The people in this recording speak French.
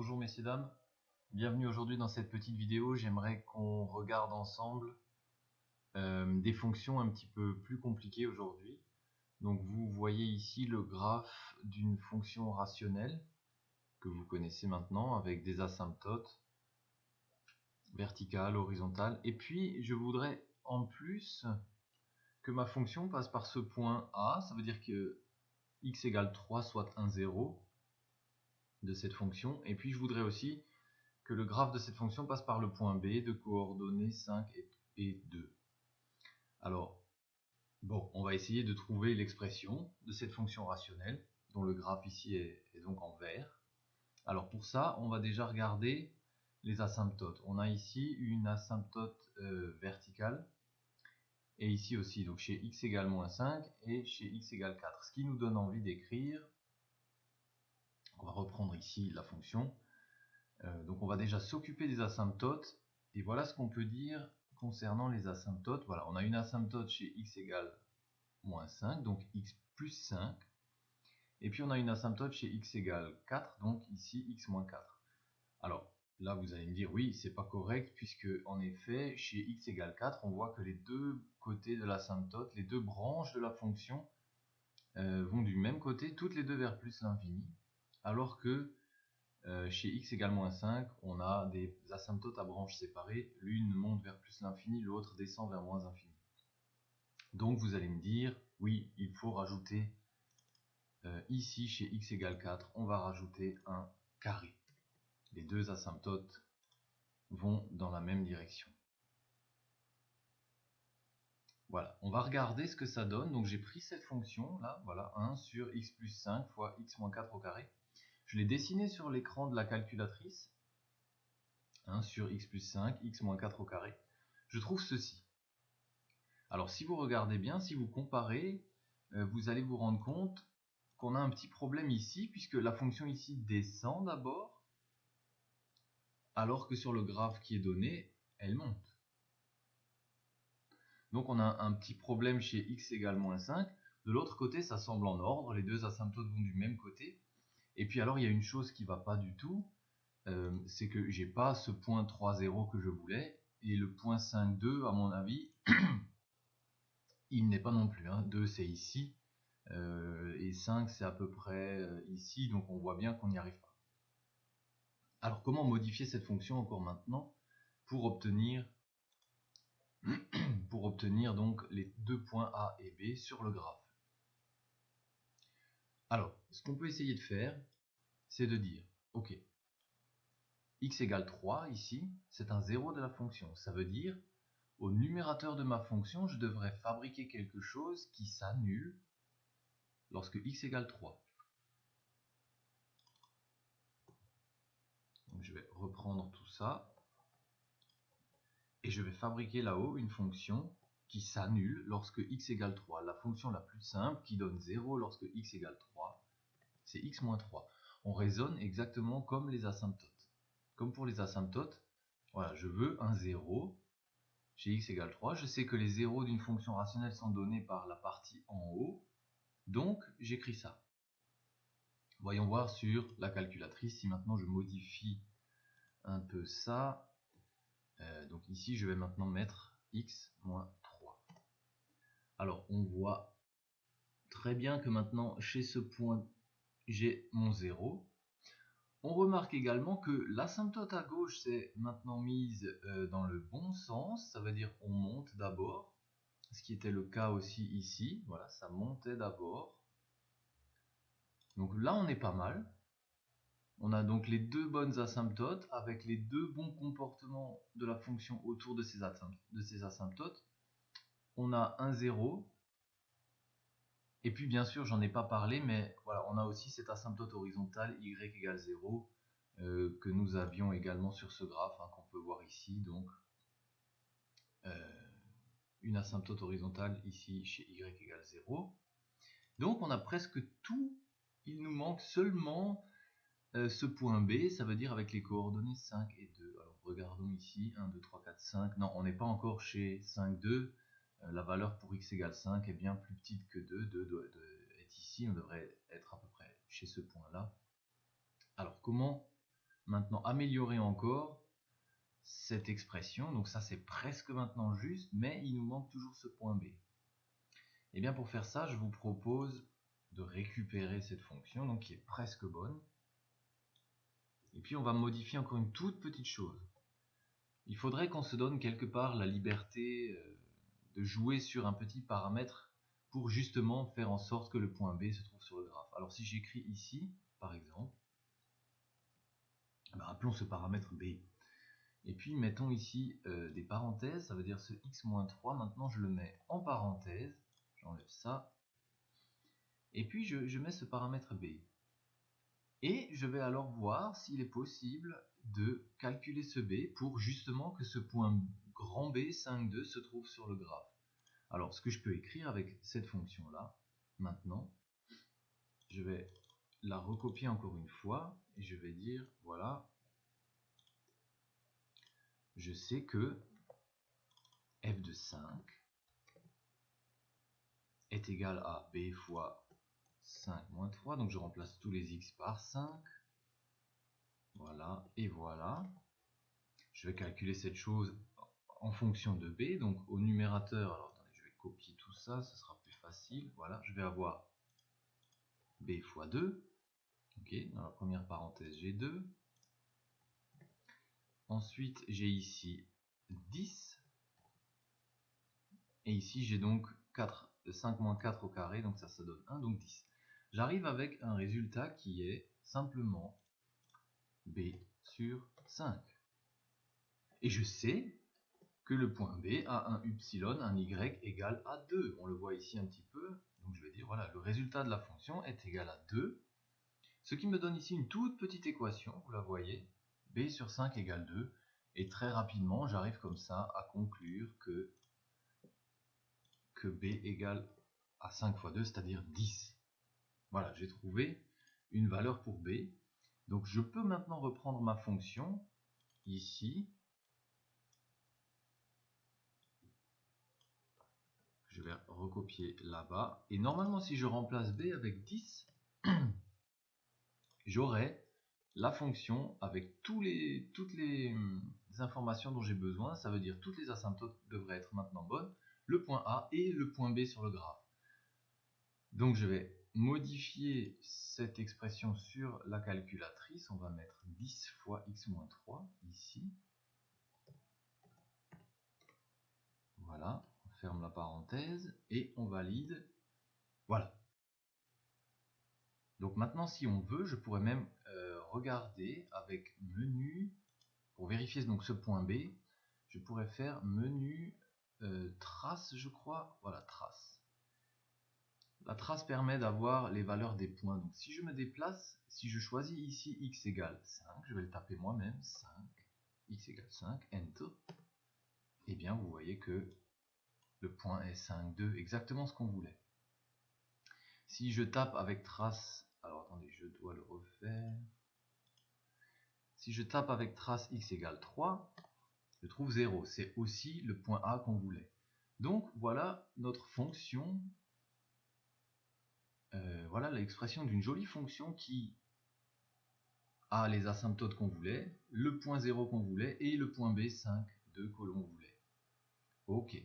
Bonjour messieurs dames, bienvenue aujourd'hui dans cette petite vidéo. J'aimerais qu'on regarde ensemble des fonctions un petit peu plus compliquées aujourd'hui. Donc vous voyez ici le graphe d'une fonction rationnelle que vous connaissez maintenant avec des asymptotes verticales, horizontales. Et puis je voudrais en plus que ma fonction passe par ce point A, ça veut dire que x égale 3 soit un 0 de cette fonction. Et puis je voudrais aussi que le graphe de cette fonction passe par le point B de coordonnées 5 et 2. Alors, bon, on va essayer de trouver l'expression de cette fonction rationnelle, dont le graphe ici est donc en vert. Alors pour ça, on va déjà regarder les asymptotes. On a ici une asymptote verticale, et ici aussi, donc chez x égale moins 5 et chez x égale 4. Ce qui nous donne envie d'écrire, on va reprendre ici la fonction. Donc on va déjà s'occuper des asymptotes, et voilà ce qu'on peut dire concernant les asymptotes. Voilà, on a une asymptote chez x égale moins 5, donc x plus 5, et puis on a une asymptote chez x égale 4, donc ici x moins 4. Alors là vous allez me dire oui, c'est pas correct, puisque en effet chez x égale 4, on voit que les deux côtés de l'asymptote, les deux branches de la fonction vont du même côté, toutes les deux vers plus l'infini, alors que chez x égale moins 5, on a des asymptotes à branches séparées. L'une monte vers plus l'infini, l'autre descend vers moins infini. Donc vous allez me dire, oui, il faut rajouter, ici chez x égale 4, on va rajouter un carré. Les deux asymptotes vont dans la même direction. Voilà, on va regarder ce que ça donne. Donc j'ai pris cette fonction là, voilà, 1 sur x plus 5 fois x moins 4 au carré. Je l'ai dessiné sur l'écran de la calculatrice. 1 sur x plus 5, x moins 4 au carré. Je trouve ceci. Alors si vous regardez bien, si vous comparez, vous allez vous rendre compte qu'on a un petit problème ici, puisque la fonction ici descend d'abord, alors que sur le graphe qui est donné, elle monte. Donc on a un petit problème chez x égale moins 5. De l'autre côté, ça semble en ordre, les deux asymptotes vont du même côté. Et puis alors il y a une chose qui ne va pas du tout, c'est que j'ai pas ce point 3,0 que je voulais, et le point 5,2 à mon avis, il n'est pas non plus. 2 c'est ici, et 5 c'est à peu près ici, donc on voit bien qu'on n'y arrive pas. Alors comment modifier cette fonction encore maintenant pour obtenir donc les deux points A et B sur le graphe? Alors, ce qu'on peut essayer de faire, c'est de dire, ok, x égale 3 ici, c'est un 0 de la fonction. Ça veut dire, au numérateur de ma fonction, je devrais fabriquer quelque chose qui s'annule lorsque x égale 3. Donc je vais reprendre tout ça, et je vais fabriquer là-haut une fonction qui s'annule lorsque x égale 3. La fonction la plus simple qui donne 0 lorsque x égale 3, c'est x moins 3. On raisonne exactement comme les asymptotes. Comme pour les asymptotes, voilà, je veux un 0 chez x égale 3. Je sais que les zéros d'une fonction rationnelle sont donnés par la partie en haut, donc j'écris ça. Voyons voir sur la calculatrice si maintenant je modifie un peu ça. Donc ici je vais maintenant mettre x moins 3. Alors on voit très bien que maintenant chez ce point j'ai mon 0. On remarque également que l'asymptote à gauche s'est maintenant mise dans le bon sens, ça veut dire on monte d'abord, ce qui était le cas aussi ici, voilà, ça montait d'abord. Donc là on est pas mal. On a donc les deux bonnes asymptotes avec les deux bons comportements de la fonction autour de ces asymptotes. On a un 0. Et puis bien sûr, j'en ai pas parlé, mais voilà, on a aussi cette asymptote horizontale y égale 0 que nous avions également sur ce graphe qu'on peut voir ici. Donc une asymptote horizontale ici chez y égale 0. Donc on a presque tout. Il nous manque seulement ce point B, ça veut dire avec les coordonnées 5 et 2. Alors regardons ici, 1, 2, 3, 4, 5. Non, on n'est pas encore chez 5, 2. La valeur pour x égale 5 est bien plus petite que 2. 2 doit être ici, on devrait être à peu près chez ce point-là. Alors comment maintenant améliorer encore cette expression. Donc ça, c'est presque maintenant juste, mais il nous manque toujours ce point B. Et bien pour faire ça, je vous propose de récupérer cette fonction, donc qui est presque bonne. Et puis on va modifier encore une toute petite chose. Il faudrait qu'on se donne quelque part la liberté de jouer sur un petit paramètre pour justement faire en sorte que le point B se trouve sur le graphe. Alors si j'écris ici, par exemple, appelons ce paramètre B. Et puis mettons ici des parenthèses, ça veut dire ce x-3, maintenant je le mets en parenthèse, j'enlève ça, et puis je mets ce paramètre B. Et je vais alors voir s'il est possible de calculer ce B pour justement que ce point grand B 5,2 se trouve sur le graphe. Alors ce que je peux écrire avec cette fonction là, maintenant, je vais la recopier encore une fois et je vais dire voilà, je sais que f de 5 est égal à B fois 5 moins 3, donc je remplace tous les x par 5, voilà, et voilà. Je vais calculer cette chose en fonction de B, donc au numérateur, alors attendez, je vais copier tout ça, ce sera plus facile, voilà, je vais avoir B fois 2, ok, dans la première parenthèse j'ai 2, ensuite j'ai ici 10, et ici j'ai donc 5 moins 4 au carré, donc ça donne 1, donc 10. J'arrive avec un résultat qui est simplement B sur 5. Et je sais que le point B a un y, un y égal à 2. On le voit ici un petit peu. Donc je vais dire, voilà, le résultat de la fonction est égal à 2. Ce qui me donne ici une toute petite équation, vous la voyez. B sur 5 égale 2. Et très rapidement, j'arrive comme ça à conclure que B égale à 5 fois 2, c'est-à-dire 10. Voilà, j'ai trouvé une valeur pour B. Donc je peux maintenant reprendre ma fonction ici. Je vais recopier là-bas. Et normalement, si je remplace B avec 10, j'aurai la fonction avec toutes les informations dont j'ai besoin. Ça veut dire toutes les asymptotes devraient être maintenant bonnes. Le point A et le point B sur le graphe. Donc je vais modifier cette expression sur la calculatrice. On va mettre 10 fois x-3 ici. Voilà, on ferme la parenthèse et on valide. Voilà. Donc maintenant, si on veut, je pourrais même regarder avec menu, pour vérifier donc ce point B, je pourrais faire menu trace, je crois. Voilà, trace. La trace permet d'avoir les valeurs des points. Donc si je me déplace, si je choisis ici x égale 5, je vais le taper moi-même, 5, x égale 5, enter, et bien vous voyez que le point est 5, 2, exactement ce qu'on voulait. Si je tape avec trace, alors attendez, je dois le refaire. Si je tape avec trace x égale 3, je trouve 0. C'est aussi le point A qu'on voulait. Donc voilà notre fonction. Voilà l'expression d'une jolie fonction qui a les asymptotes qu'on voulait, le point 0 qu'on voulait et le point B 5, 2 que l'on voulait. Ok.